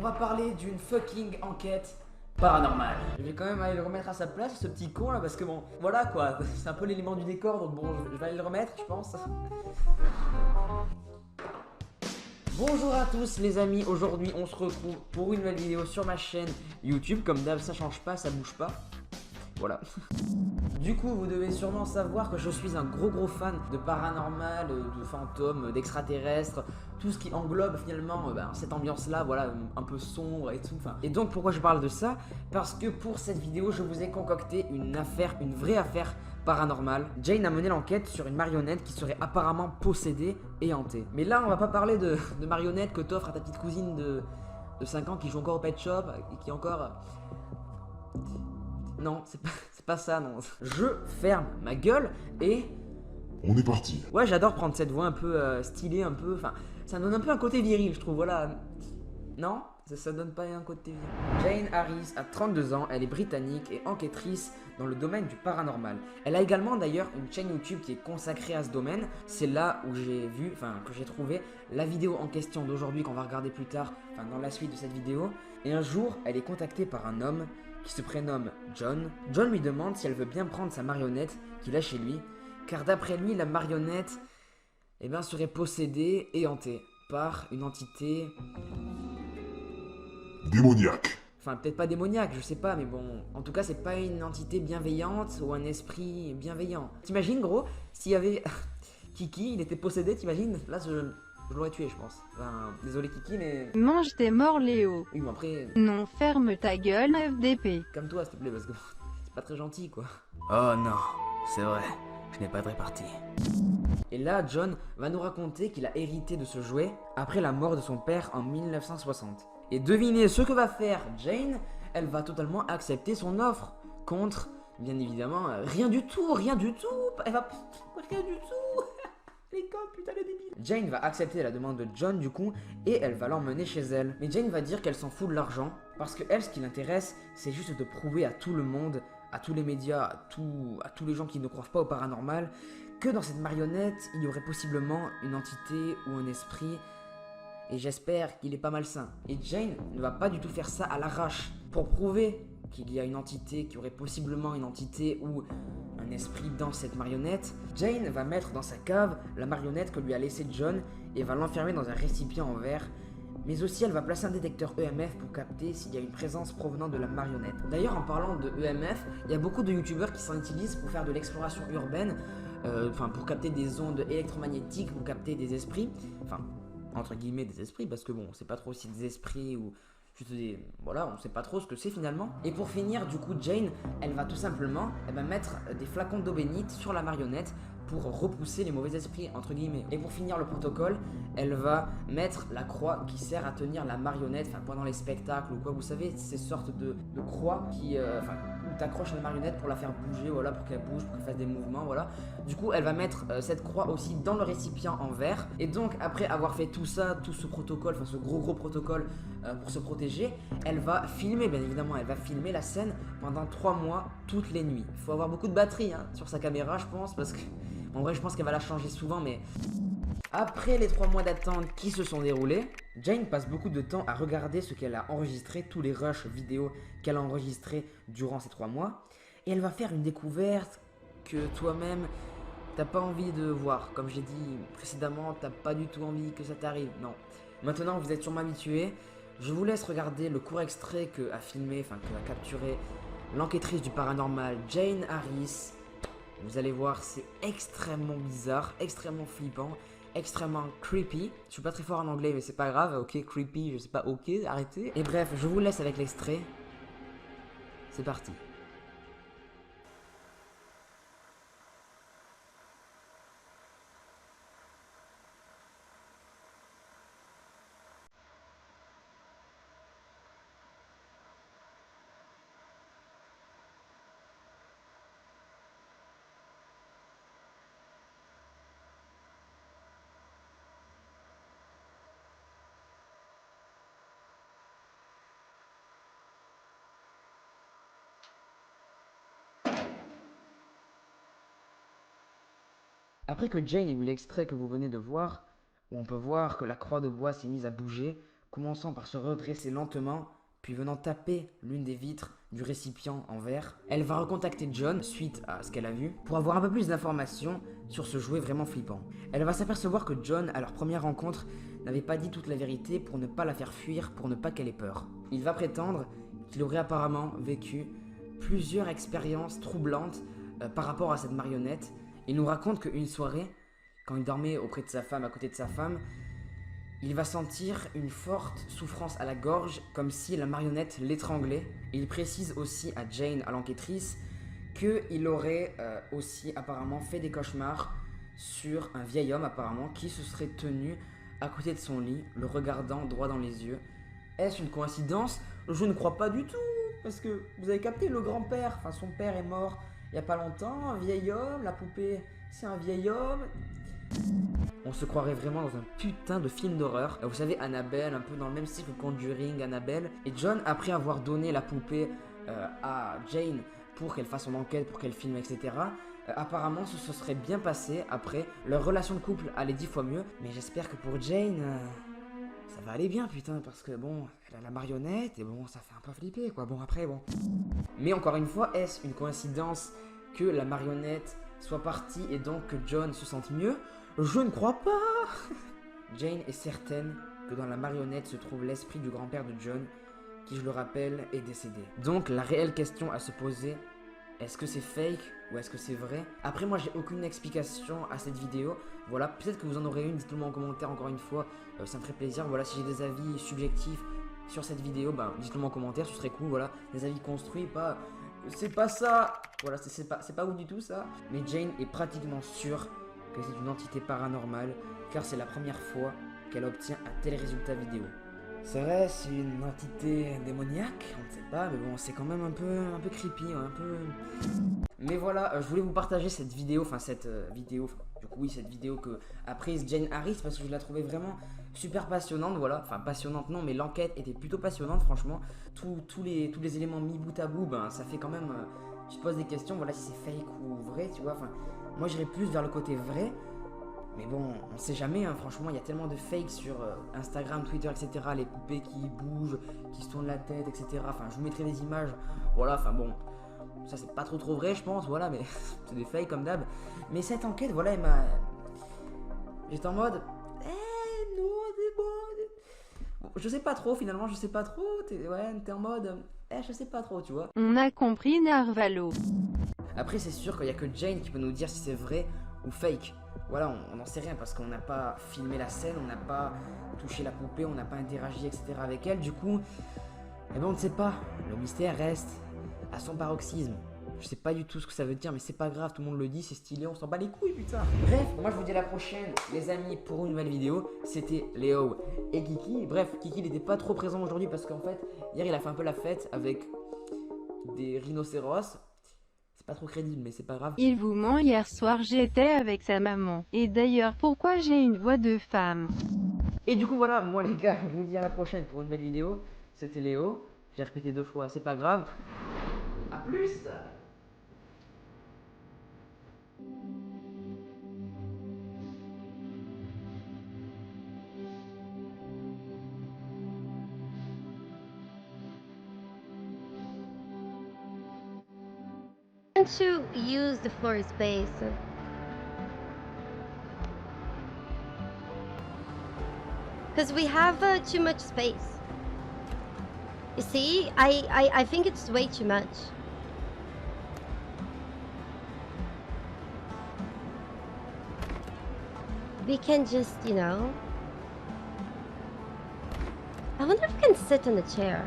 va parler d'une fucking enquête paranormale. Je vais quand même aller le remettre à sa place, ce petit con là, parce que bon, voilà quoi, c'est un peu l'élément du décor, donc bon, je vais aller le remettre, je pense. Bonjour à tous les amis, aujourd'hui on se retrouve pour une nouvelle vidéo sur ma chaîne YouTube. Comme d'hab, ça change pas, ça bouge pas. Voilà. Du coup, vous devez sûrement savoir que je suis un gros fan de paranormal, de fantômes, d'extraterrestres, tout ce qui englobe finalement cette ambiance-là, voilà, un peu sombre et tout. Et donc, pourquoi je parle de ça? Parce que pour cette vidéo, je vous ai concocté une vraie affaire paranormale. Jane a mené l'enquête sur une marionnette qui serait apparemment possédée et hantée. Mais là, on va pas parler de marionnettes que t'offres à ta petite cousine de 5 ans qui joue encore au pet shop et qui encore... Non, c'est pas ça, non. Je ferme ma gueule et... On est parti. Ouais, j'adore prendre cette voix un peu stylée, un peu... Enfin, ça donne un peu un côté viril, je trouve, voilà. Non, ça donne pas un côté viril. Jane Harris a 32 ans, elle est britannique et enquêtrice dans le domaine du paranormal. Elle a également d'ailleurs une chaîne YouTube qui est consacrée à ce domaine. C'est là où j'ai vu, que j'ai trouvé la vidéo en question d'aujourd'hui qu'on va regarder plus tard, dans la suite de cette vidéo. Et un jour, elle est contactée par un homme qui se prénomme John. John lui demande si elle veut bien prendre sa marionnette qu'il a chez lui, car d'après lui, la marionnette serait possédée et hantée par une entité... Démoniaque. Enfin, peut-être pas démoniaque, je sais pas, mais bon, en tout cas, c'est pas une entité bienveillante ou un esprit bienveillant. T'imagines, gros, s'il y avait Kiki, il était possédé, t'imagines? Là, je l'aurais tué, je pense. Enfin, désolé Kiki, mais... Mange tes morts, Léo. Oui, mais après... Non, ferme ta gueule, FDP. Calme-toi, s'il te plaît, parce que c'est pas très gentil, quoi. Oh non, c'est vrai, je n'ai pas de répartie. Et là, John va nous raconter qu'il a hérité de ce jouet après la mort de son père en 1960. Et devinez ce que va faire Jane, elle va totalement accepter son offre contre, bien évidemment, rien du tout. Elle va... rien du tout. L'école, putain de débile. Jane va accepter la demande de John du coup et elle va l'emmener chez elle. Mais Jane va dire qu'elle s'en fout de l'argent parce que elle, ce qui l'intéresse, c'est juste de prouver à tout le monde, à tous les médias, à tous les gens qui ne croient pas au paranormal, que dans cette marionnette, il y aurait possiblement une entité ou un esprit. Et j'espère qu'il est pas malsain. Et Jane ne va pas du tout faire ça à l'arrache. Pour prouver qu'il y a une entité, qu'il y aurait possiblement une entité ou un esprit dans cette marionnette, Jane va mettre dans sa cave la marionnette que lui a laissée John et va l'enfermer dans un récipient en verre. Mais aussi elle va placer un détecteur EMF pour capter s'il y a une présence provenant de la marionnette. D'ailleurs, en parlant de EMF, il y a beaucoup de youtubeurs qui s'en utilisent pour faire de l'exploration urbaine, pour capter des ondes électromagnétiques, pour capter des esprits, entre guillemets des esprits, parce que bon, on sait pas trop si des esprits ou juste des... Voilà, on sait pas trop ce que c'est finalement. Et pour finir, du coup, Jane, elle va tout simplement mettre des flacons d'eau bénite sur la marionnette pour repousser les mauvais esprits, entre guillemets. Et pour finir le protocole, elle va mettre la croix qui sert à tenir la marionnette, pendant les spectacles ou quoi, vous savez, ces sortes de croix qui... où t'accroches la marionnette pour la faire bouger, voilà, pour qu'elle bouge, pour qu'elle fasse des mouvements, voilà. Du coup, elle va mettre cette croix aussi dans le récipient en verre. Et donc, après avoir fait tout ça, tout ce protocole, ce gros protocole pour se protéger, elle va filmer, bien évidemment, elle va filmer la scène pendant 3 mois, toutes les nuits. Il faut avoir beaucoup de batterie sur sa caméra, je pense, parce que... En vrai, je pense qu'elle va la changer souvent, mais... Après les 3 mois d'attente qui se sont déroulés, Jane passe beaucoup de temps à regarder ce qu'elle a enregistré, tous les rushs vidéo qu'elle a enregistrés durant ces 3 mois. Et elle va faire une découverte que toi-même, t'as pas envie de voir. Comme j'ai dit précédemment, t'as pas du tout envie que ça t'arrive, non. Maintenant, vous êtes sûrement habitués. Je vous laisse regarder le court extrait que a filmé, que a capturé l'enquêtrice du paranormal, Jane Harris. Vous allez voir, c'est extrêmement bizarre, extrêmement flippant, extrêmement creepy. Je suis pas très fort en anglais, mais c'est pas grave. Ok, creepy, je sais pas, ok, arrêtez. Et bref, je vous laisse avec l'extrait. C'est parti. Après que Jane ait eu l'extrait que vous venez de voir, où on peut voir que la croix de bois s'est mise à bouger, commençant par se redresser lentement, puis venant taper l'une des vitres du récipient en verre. Elle va recontacter John suite à ce qu'elle a vu pour avoir un peu plus d'informations sur ce jouet vraiment flippant. Elle va s'apercevoir que John, à leur première rencontre, n'avait pas dit toute la vérité pour ne pas la faire fuir, pour ne pas qu'elle ait peur. Il va prétendre qu'il aurait apparemment vécu plusieurs expériences troublantes par rapport à cette marionnette. Il nous raconte qu'une soirée, quand il dormait auprès de sa femme, à côté de sa femme, il va sentir une forte souffrance à la gorge, comme si la marionnette l'étranglait. Et il précise aussi à Jane, à l'enquêtrice, qu'il aurait aussi apparemment fait des cauchemars sur un vieil homme apparemment qui se serait tenu à côté de son lit, le regardant droit dans les yeux. Est-ce une coïncidence? Je ne crois pas du tout, parce que vous avez capté, le grand-père, enfin son père est mort il n'y a pas longtemps, un vieil homme, la poupée c'est un vieil homme. On se croirait vraiment dans un putain de film d'horreur. Vous savez, Annabelle, un peu dans le même style que Conjuring, Annabelle. Et John, après avoir donné la poupée à Jane pour qu'elle fasse son enquête, pour qu'elle filme, etc., apparemment ce serait bien passé après. Leur relation de couple allait 10 fois mieux. Mais j'espère que pour Jane, ça va aller bien, putain, parce que bon, elle a la marionnette et bon, ça fait un peu flipper, quoi. Bon, après, bon. Mais encore une fois, est-ce une coïncidence que la marionnette soit partie et donc que John se sente mieux? Je ne crois pas. Jane est certaine que dans la marionnette se trouve l'esprit du grand-père de John, qui, je le rappelle, est décédé. Donc la réelle question à se poser, est-ce que c'est fake ou est-ce que c'est vrai? Après, moi j'ai aucune explication à cette vidéo. Voilà, peut-être que vous en aurez une, dites-le moi en commentaire encore une fois, ça me ferait plaisir. Voilà, si j'ai des avis subjectifs sur cette vidéo, bah dites-le moi en commentaire, ce serait cool. Voilà, des avis construits, pas c'est pas ça. Voilà, c'est pas ouf du tout ça. Mais Jane est pratiquement sûre que c'est une entité paranormale, car c'est la première fois qu'elle obtient un tel résultat vidéo. Serait-ce une entité démoniaque? On ne sait pas, mais bon, c'est quand même un peu creepy, un peu... Mais voilà, je voulais vous partager cette vidéo, cette vidéo que a prise Jane Harris, parce que je la trouvais vraiment super passionnante, voilà. Enfin, passionnante non, mais l'enquête était plutôt passionnante, franchement. Tous les éléments mis bout à bout, ben, ça fait quand même... tu te poses des questions, voilà, si c'est fake ou vrai, tu vois, enfin... Moi j'irais plus vers le côté vrai, mais bon, on sait jamais, hein, franchement, il y a tellement de fakes sur Instagram, Twitter, etc. Les poupées qui bougent, qui se tournent la tête, etc. Enfin, je vous mettrai des images, voilà, enfin bon, ça c'est pas trop vrai, je pense, voilà, mais c'est des fakes comme d'hab. Mais cette enquête, voilà, elle m'a... J'étais en mode, non, c'est bon. Je sais pas trop, finalement, je sais pas trop, t'es en mode, je sais pas trop, tu vois. On a compris, Narvalo. Après, c'est sûr qu'il n'y a que Jane qui peut nous dire si c'est vrai ou fake. Voilà, on n'en sait rien parce qu'on n'a pas filmé la scène, on n'a pas touché la poupée, on n'a pas interagi, etc. avec elle. Du coup, eh ben, on ne sait pas. Le mystère reste à son paroxysme. Je sais pas du tout ce que ça veut dire, mais c'est pas grave, tout le monde le dit, c'est stylé, on s'en bat les couilles, putain. Bref, moi je vous dis à la prochaine, les amis, pour une nouvelle vidéo. C'était Léo et Kiki. Bref, Kiki, il n'était pas trop présent aujourd'hui parce qu'en fait, hier, il a fait un peu la fête avec des rhinocéros. Pas trop crédible, mais c'est pas grave. Il vous ment, hier soir j'étais avec sa maman. Et d'ailleurs, pourquoi j'ai une voix de femme? Et du coup voilà, moi les gars, je vous dis à la prochaine pour une nouvelle vidéo. C'était Léo, j'ai répété 2 fois, c'est pas grave. A plus. To use the floor space. Because we have too much space. You see, I think it's way too much. We can just, I wonder if we can sit on the chair.